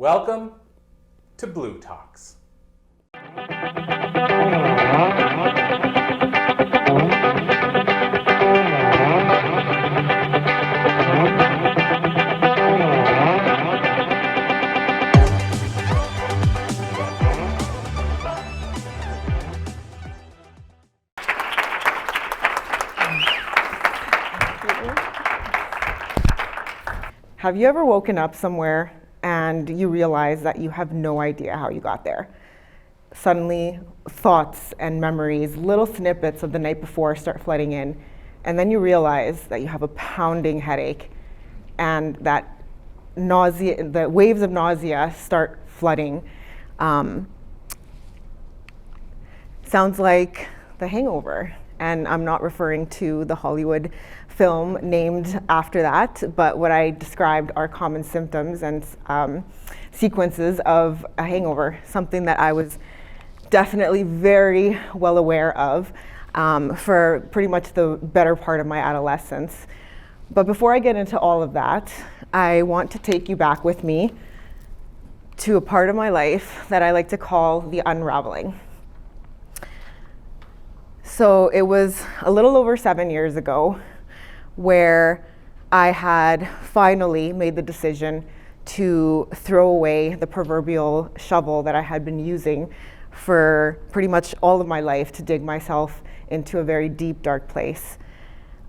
Welcome to Blue Talks. Have you ever woken up somewhere and you realize that you have no idea how you got there? Suddenly, thoughts and memories, little snippets of the night before start flooding in, and then you realize that you have a pounding headache and that nausea, the waves of nausea start flooding. Sounds like The Hangover. And I'm not referring to the Hollywood film named after that, but what I described are common symptoms and sequences of a hangover, something that I was definitely very well aware of for pretty much the better part of my adolescence. But before I get into all of that, I want to take you back with me to a part of my life that I like to call the unraveling. So it was a little over 7 years ago where I had finally made the decision to throw away the proverbial shovel that I had been using for pretty much all of my life to dig myself into a very deep, dark place.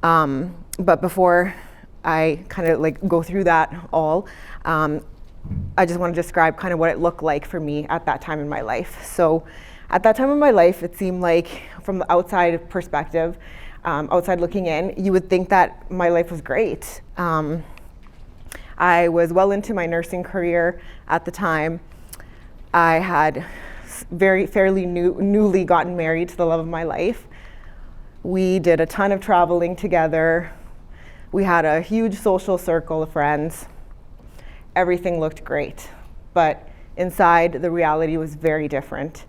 But before I kind of like go through that all, I just want to describe kind of what it looked like for me at that time in my life. So at that time in my life, it seemed like from the outside perspective, outside looking in, you would think that my life was great. I was well into my nursing career at the time. I had fairly newly gotten married to the love of my life. We did a ton of traveling together. We had a huge social circle of friends. Everything looked great, but inside the reality was very different.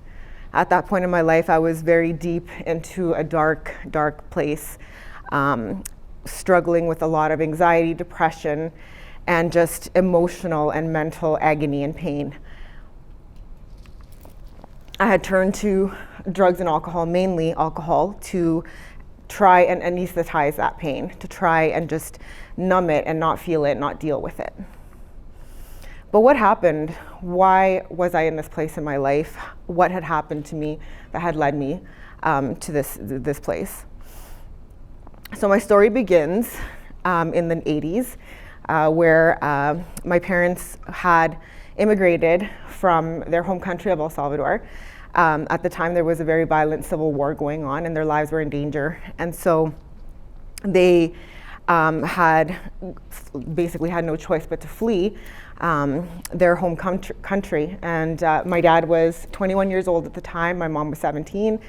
At that point in my life, I was very deep into a dark, dark place, struggling with a lot of anxiety, depression, and just emotional and mental agony and pain. I had turned to drugs and alcohol, mainly alcohol, to try and anesthetize that pain, to try and just numb it and not feel it, not deal with it. But what happened? Why was I in this place in my life? What had happened to me that had led me to this place? So my story begins in the 80s, where my parents had immigrated from their home country of El Salvador. At the time, there was a very violent civil war going on, and their lives were in danger. And so they had basically had no choice but to flee their home country. And my dad was 21 years old at the time, my mom was 17,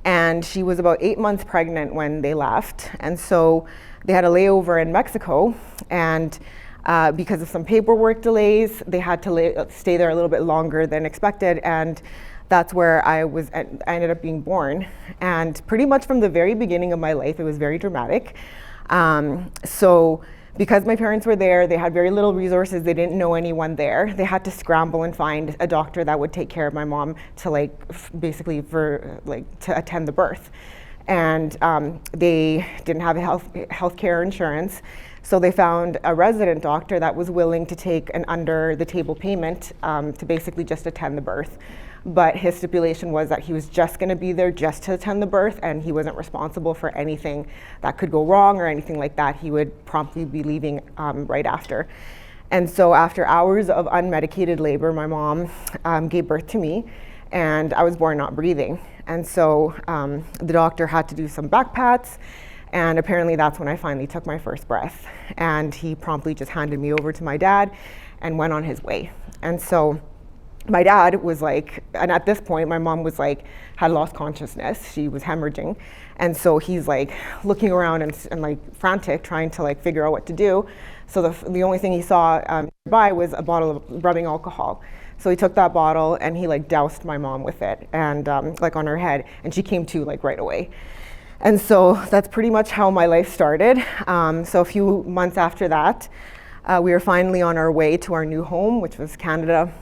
and she was about 8 months pregnant when they left. And so they had a layover in Mexico, and because of some paperwork delays, they had to stay there a little bit longer than expected, and that's where I ended up being born. And pretty much from the very beginning of my life, it was very dramatic. So because my parents were there, they had very little resources, they didn't know anyone there. They had to scramble and find a doctor that would take care of my mom to basically to attend the birth. And they didn't have health care insurance. So they found a resident doctor that was willing to take an under the table payment to basically just attend the birth. But his stipulation was that he was just going to be there just to attend the birth, and he wasn't responsible for anything that could go wrong or anything like that. He would promptly be leaving right after. And so after hours of unmedicated labor, my mom gave birth to me, and I was born not breathing. And so the doctor had to do some back pats, and apparently that's when I finally took my first breath. And he promptly just handed me over to my dad and went on his way. And so my dad was and at this point, my mom was had lost consciousness. She was hemorrhaging. And so he's looking around and frantic, trying to figure out what to do. So the only thing he saw nearby was a bottle of rubbing alcohol. So he took that bottle and he doused my mom with it and on her head, and she came to right away. And so that's pretty much how my life started. So a few months after that, We were finally on our way to our new home, which was Canada.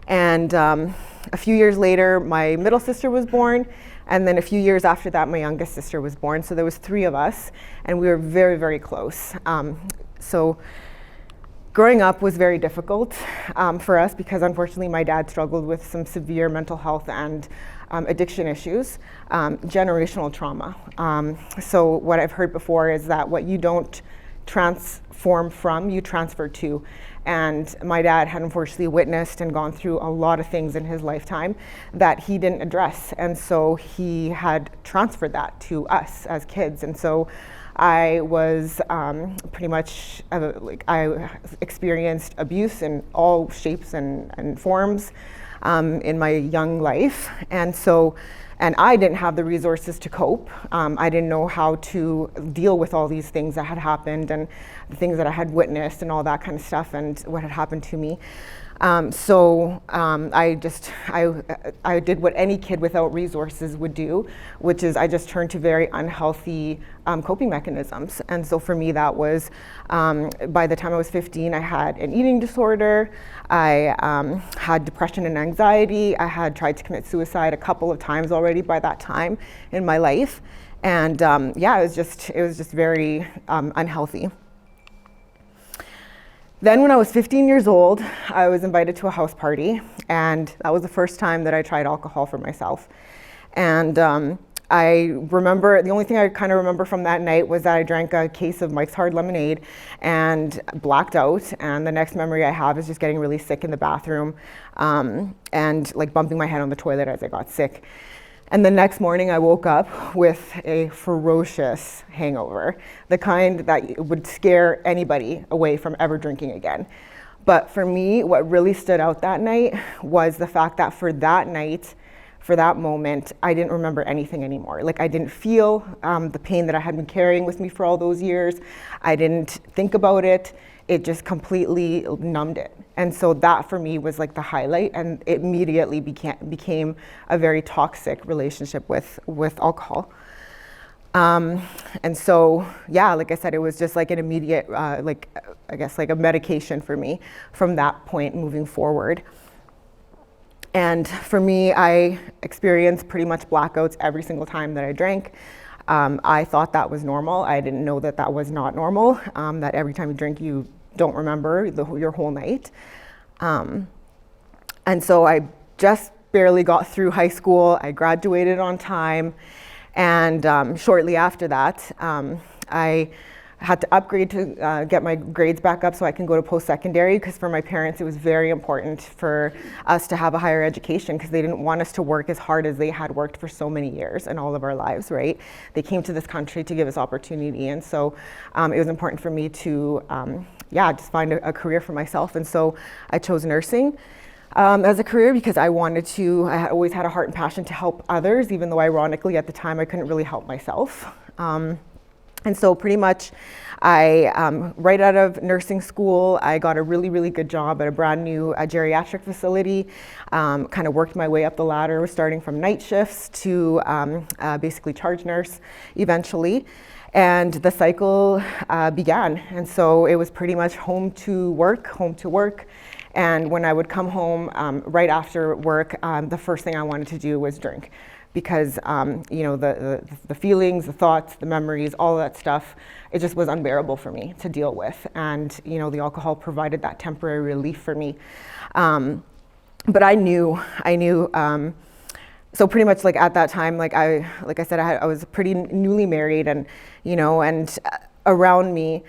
And a few years later, my middle sister was born. And then a few years after that, my youngest sister was born. So there was 3 of us, and we were very, very close. So growing up was very difficult for us because unfortunately my dad struggled with some severe mental health and addiction issues, generational trauma. So what I've heard before is that what you don't transform from, you transfer to. And my dad had unfortunately witnessed and gone through a lot of things in his lifetime that he didn't address. And so he had transferred that to us as kids. And so I was pretty much, I experienced abuse in all shapes and forms in my young life. And I didn't have the resources to cope. I didn't know how to deal with all these things that had happened and the things that I had witnessed and all that kind of stuff and what had happened to me. I did what any kid without resources would do, which is I just turned to very unhealthy coping mechanisms. And so for me, that was, by the time I was 15, I had an eating disorder. I had depression and anxiety. I had tried to commit suicide a couple of times already by that time in my life. And it was just very unhealthy. Then when I was 15 years old, I was invited to a house party, and that was the first time that I tried alcohol for myself. And I remember, the only thing I kind of remember from that night was that I drank a case of Mike's Hard Lemonade and blacked out. And the next memory I have is just getting really sick in the bathroom and like bumping my head on the toilet as I got sick. And the next morning I woke up with a ferocious hangover, the kind that would scare anybody away from ever drinking again. But for me, what really stood out that night was the fact that for that night, for that moment, I didn't remember anything anymore. Like I didn't feel the pain that I had been carrying with me for all those years. I didn't think about it. It just completely numbed it. And so that for me was like the highlight, and it immediately became a very toxic relationship with alcohol. And so, yeah, like I said, it was just like an immediate, like a medication for me from that point moving forward. And for me, I experienced pretty much blackouts every single time that I drank. I thought that was normal. I didn't know that that was not normal, that every time you drink, you don't remember your whole night. And so I just barely got through high school. I graduated on time. And shortly after that, I had to upgrade to get my grades back up so I can go to post-secondary, because for my parents it was very important for us to have a higher education because they didn't want us to work as hard as they had worked for so many years in all of our lives, right? They came to this country to give us opportunity, and so it was important for me to just find a career for myself. And so I chose nursing as a career because I had always had a heart and passion to help others, even though ironically at the time I couldn't really help myself. And so pretty much right out of nursing school, I got a really, really good job at a brand new geriatric facility, kind of worked my way up the ladder, starting from night shifts to basically charge nurse eventually. And the cycle began. And so it was pretty much home to work. And when I would come home right after work, the first thing I wanted to do was drink. Because the feelings, the thoughts, the memories, all of that stuff, it just was unbearable for me to deal with. And the alcohol provided that temporary relief for me. But I knew. So pretty much like at that time, like I said, I was pretty newly married, and and around me,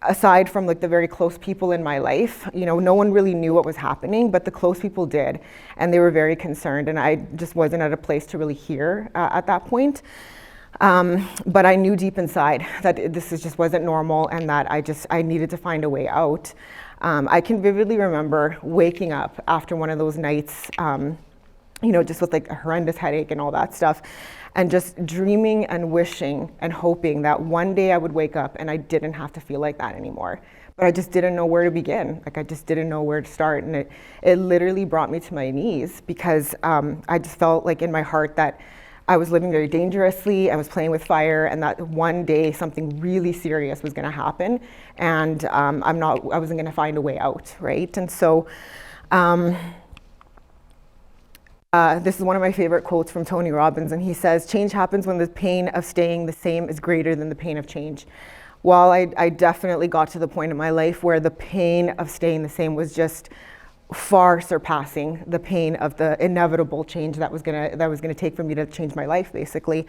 aside from like the very close people in my life, no one really knew what was happening, but the close people did, and they were very concerned, and I just wasn't at a place to really hear at that point. But I knew deep inside that this just wasn't normal, and that I needed to find a way out. I can vividly remember waking up after one of those nights, just with like a horrendous headache and all that stuff, and just dreaming and wishing and hoping that one day I would wake up and I didn't have to feel like that anymore. But I just didn't know where to begin. Like I just didn't know where to start. And it literally brought me to my knees, because I just felt like in my heart that I was living very dangerously. I was playing with fire, and that one day something really serious was going to happen, and I wasn't going to find a way out, right? And so, this is one of my favorite quotes from Tony Robbins, and he says, "Change happens when the pain of staying the same is greater than the pain of change." While I definitely got to the point in my life where the pain of staying the same was just far surpassing the pain of the inevitable change that was gonna take for me to change my life, basically.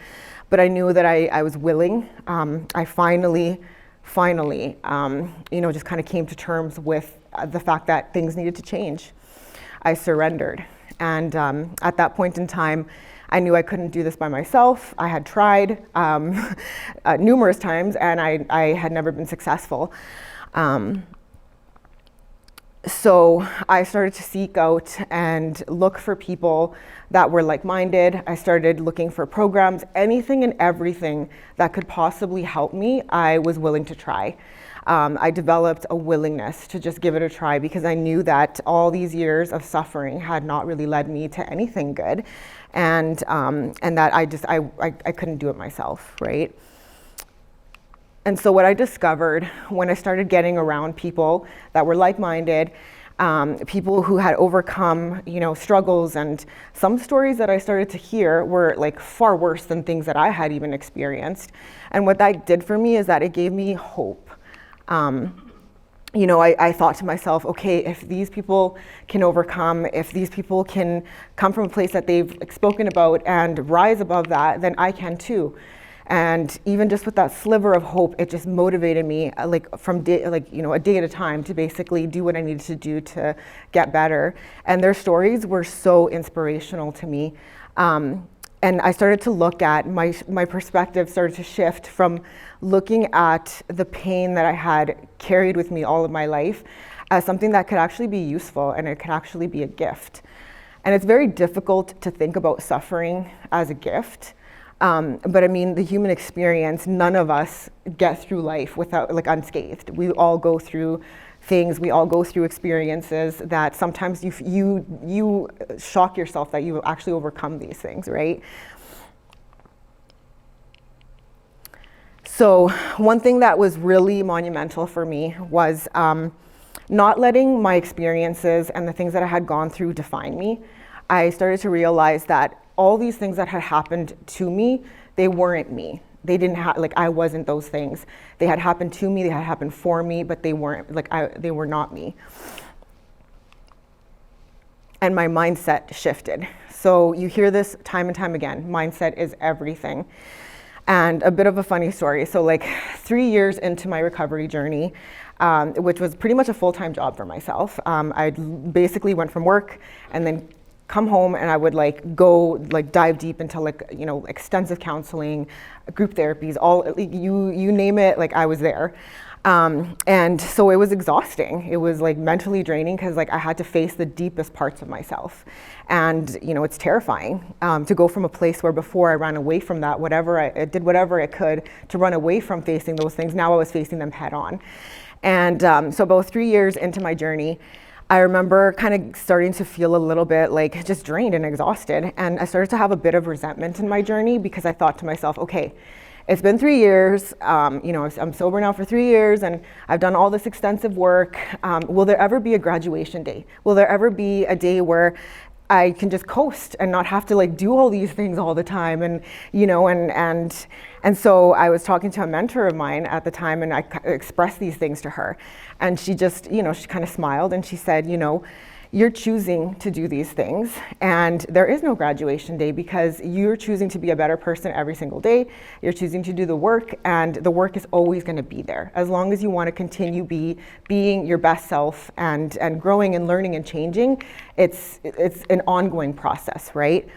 But I knew that I was willing. I finally, just kind of came to terms with the fact that things needed to change. I surrendered. And at that point in time, I knew I couldn't do this by myself. I had tried numerous times, and I had never been successful. So I started to seek out and look for people that were like-minded. I started looking for programs, anything and everything that could possibly help me, I was willing to try. I developed a willingness to just give it a try because I knew that all these years of suffering had not really led me to anything good, and that I couldn't do it myself, right? And so what I discovered when I started getting around people that were like-minded, people who had overcome, struggles, and some stories that I started to hear were like far worse than things that I had even experienced. And what that did for me is that it gave me hope. I thought to myself, okay, if these people can overcome, if these people can come from a place that they've spoken about and rise above that, then I can too. And even just with that sliver of hope, it just motivated me, a day at a time, to basically do what I needed to do to get better. And their stories were so inspirational to me. And I started to look at, my perspective started to shift from looking at the pain that I had carried with me all of my life as something that could actually be useful, and it could actually be a gift. And it's very difficult to think about suffering as a gift. But I mean, the human experience, none of us get through life without unscathed. We all go through things, we all go through experiences that sometimes you shock yourself that you actually overcome these things, right? So one thing that was really monumental for me was not letting my experiences and the things that I had gone through define me. I started to realize that all these things that had happened to me, they weren't me. They didn't I wasn't those things. They had happened to me, they had happened for me, but they weren't, they were not me. And my mindset shifted. So you hear this time and time again, mindset is everything. And a bit of a funny story. So 3 years into my recovery journey, which was pretty much a full-time job for myself, I basically went from work and then come home, and I would go dive deep into extensive counseling, group therapies, all you name it, I was there. And so it was exhausting. It was mentally draining because I had to face the deepest parts of myself. And it's terrifying to go from a place where before I ran away from that, I did whatever I could to run away from facing those things. Now I was facing them head on. And so about 3 years into my journey, I remember kind of starting to feel a little bit just drained and exhausted. And I started to have a bit of resentment in my journey because I thought to myself, okay, it's been 3 years, I'm sober now for 3 years, and I've done all this extensive work. Will there ever be a graduation day? Will there ever be a day where I can just coast and not have to do all these things all the time? And and so I was talking to a mentor of mine at the time, and I expressed these things to her, and she just, she kind of smiled, and she said, you're choosing to do these things, and there is no graduation day because you're choosing to be a better person every single day. You're choosing to do the work, and the work is always going to be there as long as you want to continue being your best self and growing and learning and changing. It's an ongoing process, right?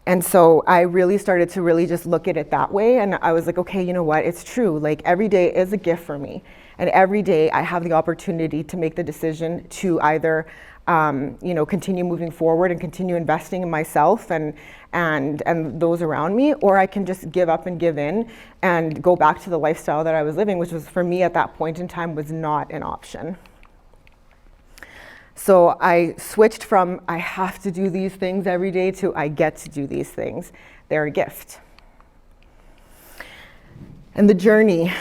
And so I really started to really just look at it that way, and I was like, okay, you know what? It's true. Every day is a gift for me, and every day I have the opportunity to make the decision to either continue moving forward and continue investing in myself and those around me, or I can just give up and give in and go back to the lifestyle that I was living, which was, for me at that point in time, was not an option. So I switched from I have to do these things every day to I get to do these things. They're a gift. And the journey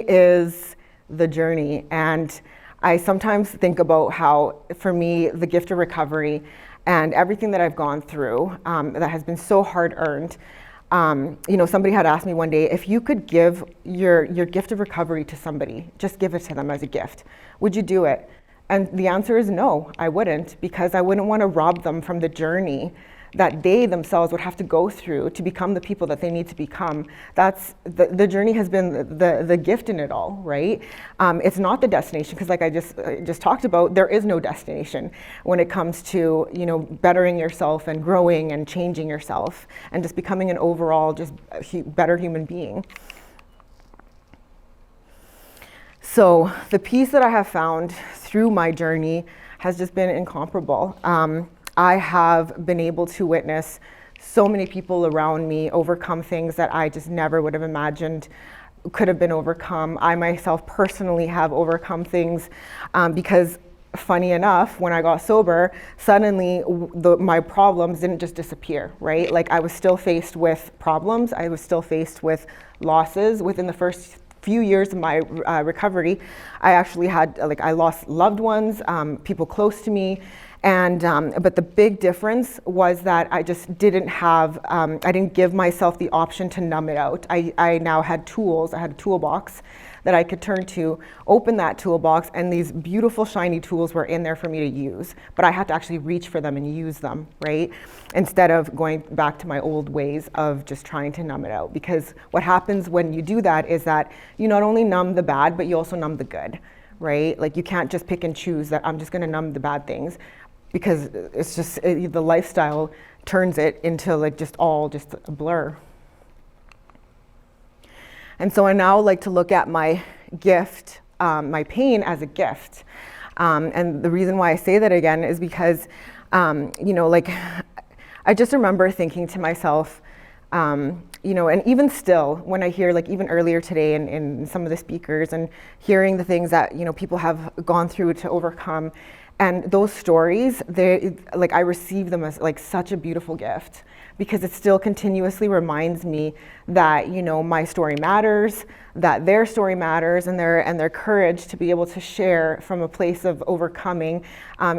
is the journey. And I sometimes think about how, for me, the gift of recovery and everything that I've gone through that has been so hard earned. Somebody had asked me one day, if you could give your gift of recovery to somebody, just give it to them as a gift, would you do it? And the answer is no, I wouldn't, because I wouldn't want to rob them from the journey that they themselves would have to go through to become the people that they need to become. That's the journey has been the gift in it all, right? It's not the destination, because like I just talked about, there is no destination when it comes to bettering yourself and growing and changing yourself and just becoming an overall just better human being. So the peace that I have found through my journey has just been incomparable. I have been able to witness so many people around me overcome things that I just never would have imagined could have been overcome. I myself personally have overcome things because, funny enough, when I got sober, suddenly my problems didn't just disappear, right? Like, I was still faced with problems. I was still faced with losses. Within the first few years of my recovery, I actually had, I lost loved ones, people close to me. And but the big difference was that I just didn't have, I didn't give myself the option to numb it out. I now had tools. I had a toolbox that I could turn to, open that toolbox, and these beautiful shiny tools were in there for me to use. But I had to actually reach for them and use them, right? Instead of going back to my old ways of just trying to numb it out. Because what happens when you do that is that you not only numb the bad, but you also numb the good, right? Like, you can't just pick and choose that I'm just gonna numb the bad things, because it's just, the lifestyle turns it into just a blur. And so I now like to look at my gift, my pain, as a gift. And the reason why I say that again is because, I just remember thinking to myself, and even still, when I hear, even earlier today in some of the speakers and hearing the things that, people have gone through to overcome, and those stories, I receive them as such a beautiful gift, because it still continuously reminds me that my story matters, that their story matters, and their courage to be able to share from a place of overcoming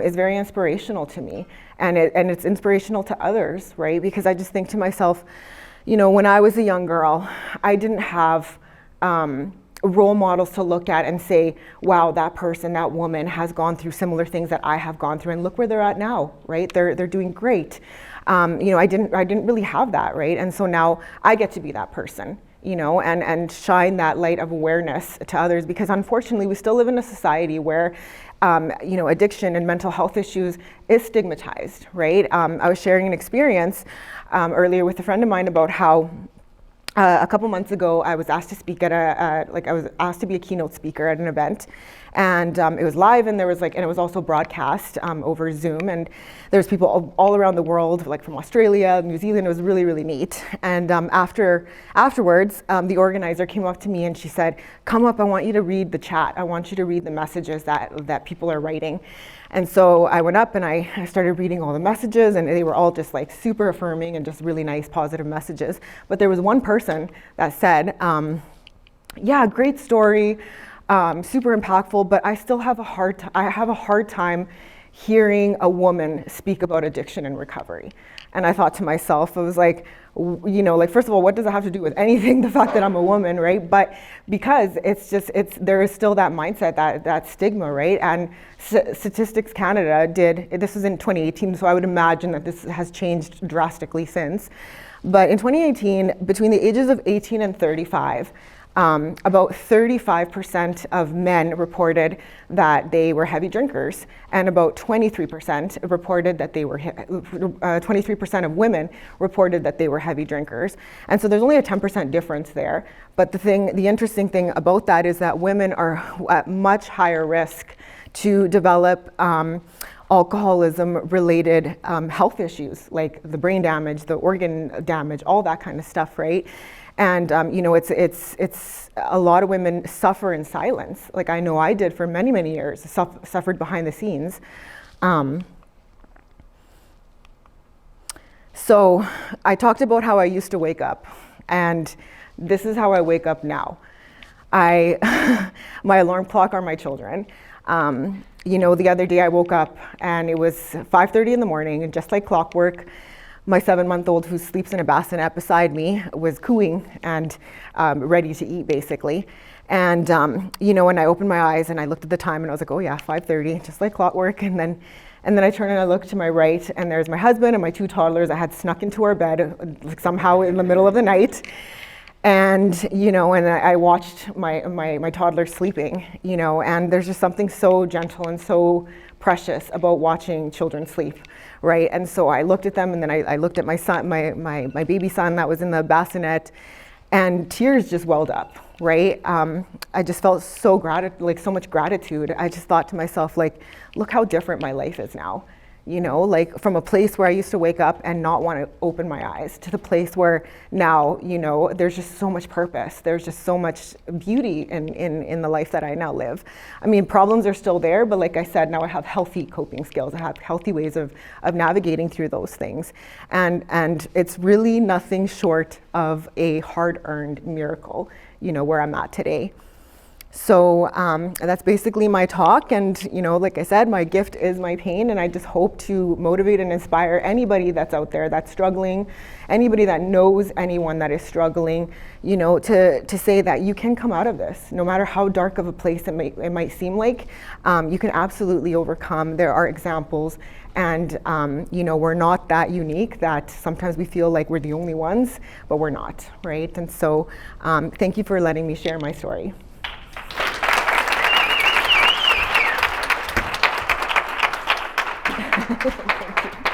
is very inspirational to me, and it's inspirational to others, right? Because I just think to myself, when I was a young girl, I didn't have role models to look at and say, wow, that person, that woman has gone through similar things that I have gone through, and look where they're at now, right? They're doing great. I didn't really have that, right? And so now I get to be that person, and shine that light of awareness to others, because unfortunately we still live in a society where addiction and mental health issues is stigmatized, right? I was sharing an experience earlier with a friend of mine about how a couple months ago, I was asked to speak at I was asked to be a keynote speaker at an event, and it was live, and and it was also broadcast over Zoom, and there's people all around the world, from Australia, New Zealand. It was really, really neat. And afterwards, the organizer came up to me and she said, "Come up, I want you to read the chat. I want you to read the messages that people are writing." And so I went up and I started reading all the messages, and they were all just super affirming and just really nice, positive messages. But there was one person that said, yeah, great story, super impactful, but I still have a hard time hearing a woman speak about addiction and recovery. And I thought to myself, I was first of all, what does it have to do with anything, the fact that I'm a woman, right? But because there is still that mindset, that stigma, right? And Statistics Canada this was in 2018, so I would imagine that this has changed drastically since. But in 2018, between the ages of 18 and 35, about 35% of men reported that they were heavy drinkers, and about 23% reported that they were 23% of women reported that they were heavy drinkers. And so there's only a 10% difference there. But the interesting thing about that is that women are at much higher risk to develop alcoholism-related health issues, like the brain damage, the organ damage, all that kind of stuff, right? And it's a lot of women suffer in silence. Like I know I did for many, many years, suffered behind the scenes. So I talked about how I used to wake up, and this is how I wake up now. My alarm clock are my children. The other day I woke up and it was 5:30 in the morning, and just like clockwork, my 7-month-old, who sleeps in a bassinet beside me, was cooing and ready to eat, basically. And when I opened my eyes and I looked at the time, and I was like, oh yeah, 5:30, just like clockwork. And then I turned and I looked to my right, and there's my husband and my 2 toddlers that had snuck into our bed like somehow in the middle of the night. And I watched my toddler sleeping, and there's just something so gentle and so precious about watching children sleep, right? And so I looked at them, and then I looked at my son, my baby son that was in the bassinet, and tears just welled up, right? I just felt so much gratitude. I just thought to myself, like, look how different my life is now. Like from a place where I used to wake up and not want to open my eyes to the place where now, there's just so much purpose. There's just so much beauty in the life that I now live. I mean, problems are still there, but like I said, now I have healthy coping skills. I have healthy ways of navigating through those things. And it's really nothing short of a hard-earned miracle, where I'm at today. So that's basically my talk, and like I said, my gift is my pain, and I just hope to motivate and inspire anybody that's out there that's struggling, anybody that knows anyone that is struggling, to say that you can come out of this, no matter how dark of a place it might seem like. You can absolutely overcome. There are examples, and we're not that unique that sometimes we feel like we're the only ones, but we're not, right? And so thank you for letting me share my story. Thank you.